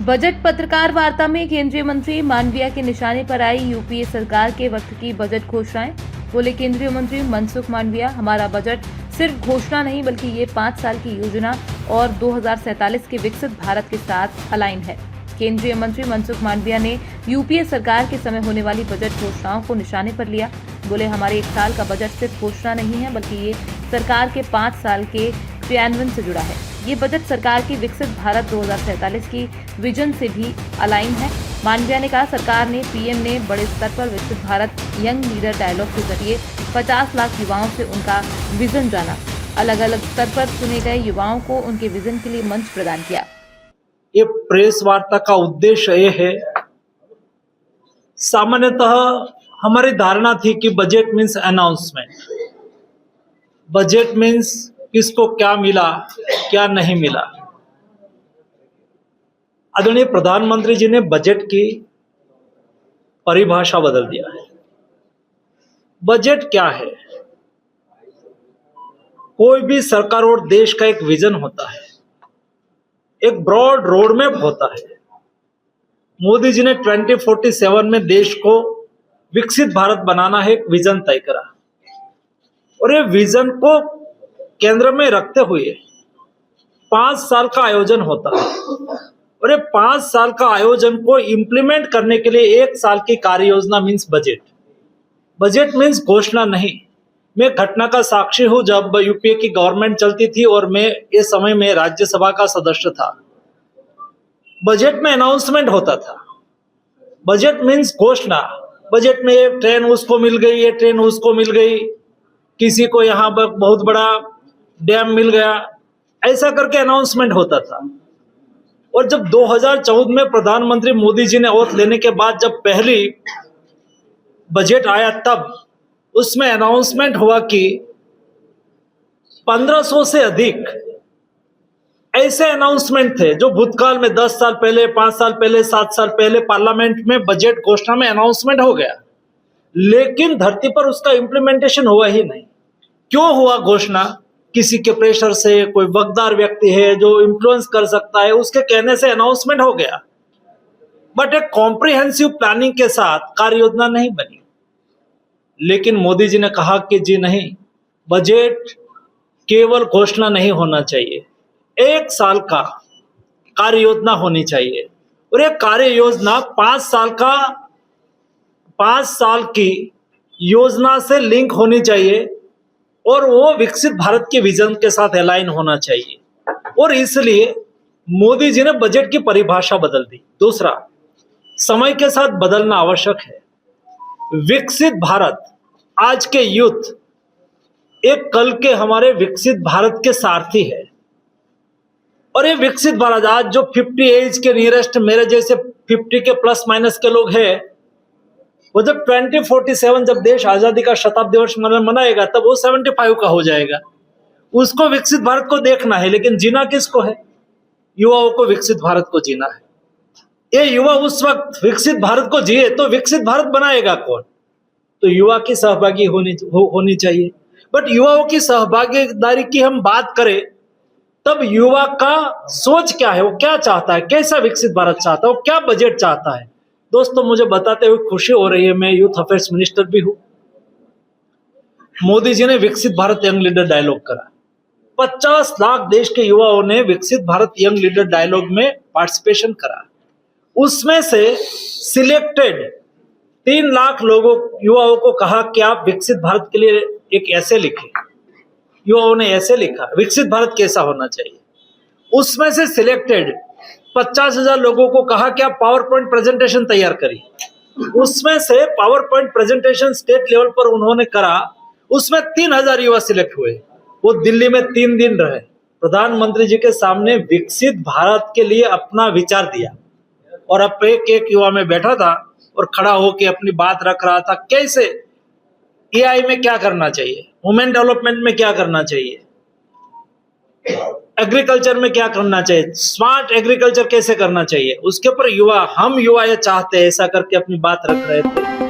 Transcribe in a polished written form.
Budget पत्रकार वार्ता में केंद्रीय मंत्री मांडविया के निशाने पर आई यूपीए सरकार के वक्त की बजट घोषणाएं। बोले केंद्रीय मंत्री मनसुख मांडविया, हमारा बजट सिर्फ घोषणा नहीं बल्कि ये 5 साल की योजना और 2047 के विकसित भारत के साथ अलाइन है। केंद्रीय मंत्री मनसुख मांडविया ने यूपीए सरकार के समय होने वाली बजट घोषणाओं को निशाने पर लिया। बोले हमारे 1 साल का बजट सिर्फ घोषणा नहीं है बल्कि ये सरकार के 5 साल के क्रियान्वयन से जुड़ा है। ये बजट सरकार की विकसित भारत 2047 की विजन से भी अलाइन है। मांडविया ने कहा, सरकार ने पीएम ने बड़े स्तर पर विकसित भारत यंग लीडर डायलॉग के जरिए 50 लाख युवाओं से उनका विजन जाना। अलग अलग स्तर पर चुने गए युवाओं को उनके विजन के लिए मंच प्रदान किया। ये प्रेस वार्ता का उद्देश्य ये है, सामान्यतः हमारी धारणा थी कि budget means announcement, budget means किसको क्या मिला क्या नहीं मिला। आदरणीय प्रधानमंत्री जी ने बजट की परिभाषा बदल दिया है। बजट क्या है? कोई भी सरकार और देश का एक विजन होता है, एक ब्रॉड रोड मैप होता है। मोदी जी ने 2047 में देश को विकसित भारत बनाना है, एक विजन तय करा और ये विजन को केंद्र में रखते हुए 5 साल का आयोजन होता है और ये 5 साल का आयोजन को इंप्लीमेंट करने के लिए 1 साल की कार्य योजना मीन्स बजट। बजट मीन्स घोषणा नहीं। मैं घटना का साक्षी हूं जब यूपीए की गवर्नमेंट चलती थी और मैं इस समय में राज्यसभा का सदस्य था। बजट में अनाउंसमेंट होता था। बजट मीन्स घोषणा। बजट में ये ट्रेन उसको मिल गई, ये ट्रेन उसको मिल गई, किसी को यहाँ पर बहुत बड़ा डैम मिल गया, ऐसा करके अनाउंसमेंट होता था। और जब 2014 में प्रधानमंत्री मोदी जी ने ओथ लेने के बाद जब पहली बजट आया तब उसमें अनाउंसमेंट हुआ कि 1500 से अधिक ऐसे अनाउंसमेंट थे जो भूतकाल में 10 साल पहले, 5 साल पहले, 7 साल पहले पार्लियामेंट में बजट घोषणा में अनाउंसमेंट हो गया, लेकिन धरती पर उसका इंप्लीमेंटेशन हुआ ही नहीं। क्यों हुआ घोषणा? किसी के प्रेशर से, कोई वकदार व्यक्ति है जो इन्फ्लुएंस कर सकता है, उसके कहने से अनाउंसमेंट हो गया, बट एक कॉम्प्रिहेंसिव प्लानिंग के साथ कार्य योजना नहीं बनी। लेकिन मोदी जी ने कहा कि जी नहीं, बजट केवल घोषणा नहीं होना चाहिए, 1 साल का कार्य योजना होनी चाहिए और एक कार्य योजना 5 साल की योजना से लिंक होनी चाहिए और वो विकसित भारत के विजन के साथ अलाइन होना चाहिए। और इसलिए मोदी जी ने बजट की परिभाषा बदल दी। दूसरा, समय के साथ बदलना आवश्यक है। विकसित भारत, आज के यूथ एक कल के हमारे विकसित भारत के सारथी है और ये विकसित भारत आज जो 50 एज के नियरेस्ट, मेरे जैसे 50 के प्लस माइनस के लोग हैं, वो जब 2047 जब देश आजादी का शताब्दी वर्ष मनाएगा तब वो 75 का हो जाएगा। उसको विकसित भारत को देखना है, लेकिन जीना किसको है? युवाओं को विकसित भारत को जीना है। ये युवा उस वक्त विकसित भारत को जिए तो विकसित भारत बनाएगा कौन? तो युवा की सहभागी होनी चाहिए। बट युवाओं की सहभागीदारी की हम बात करें तब युवा का सोच क्या है, वो क्या चाहता है, कैसा विकसित भारत चाहता है, वो क्या बजट चाहता है। दोस्तों, मुझे बताते हुए खुशी हो रही है, मैं यूथ अफेयर्स मिनिस्टर भी हूं। मोदी जी ने विकसित भारत यंग लीडर डायलॉग करा। 50 लाख देश के युवाओं ने विकसित भारत यंग लीडर डायलॉग में पार्टिसिपेशन करा। उसमें से सिलेक्टेड 3 लाख युवाओं को कहा कि आप विकसित भारत के लिए एक ऐसे लिखें। युवाओं ने ऐसे लिखा, विकसित भारत कैसा होना चाहिए। उसमें से सिलेक्टेड 50,000 लोगों को कहा कि आप पावर पॉइंट प्रेजेंटेशन तैयार करिए। उसमें से power point presentation state level पर उन्होंने करा, उसमें 3,000 युवा सिलेक्ट हुए। वो दिल्ली में 3 दिन रहे, प्रधानमंत्री जी के सामने विकसित भारत के लिए अपना विचार दिया और अब एक युवा में बैठा था और खड़ा होकर अपनी बात रख रहा था। कैसे एआई में क्या करना चाहिए, वुमेन डेवलपमेंट में क्या करना चाहिए, एग्रीकल्चर में क्या करना चाहिए, स्मार्ट एग्रीकल्चर कैसे करना चाहिए, उसके ऊपर हम युवा ये चाहते हैं, ऐसा करके अपनी बात रख रहे थे।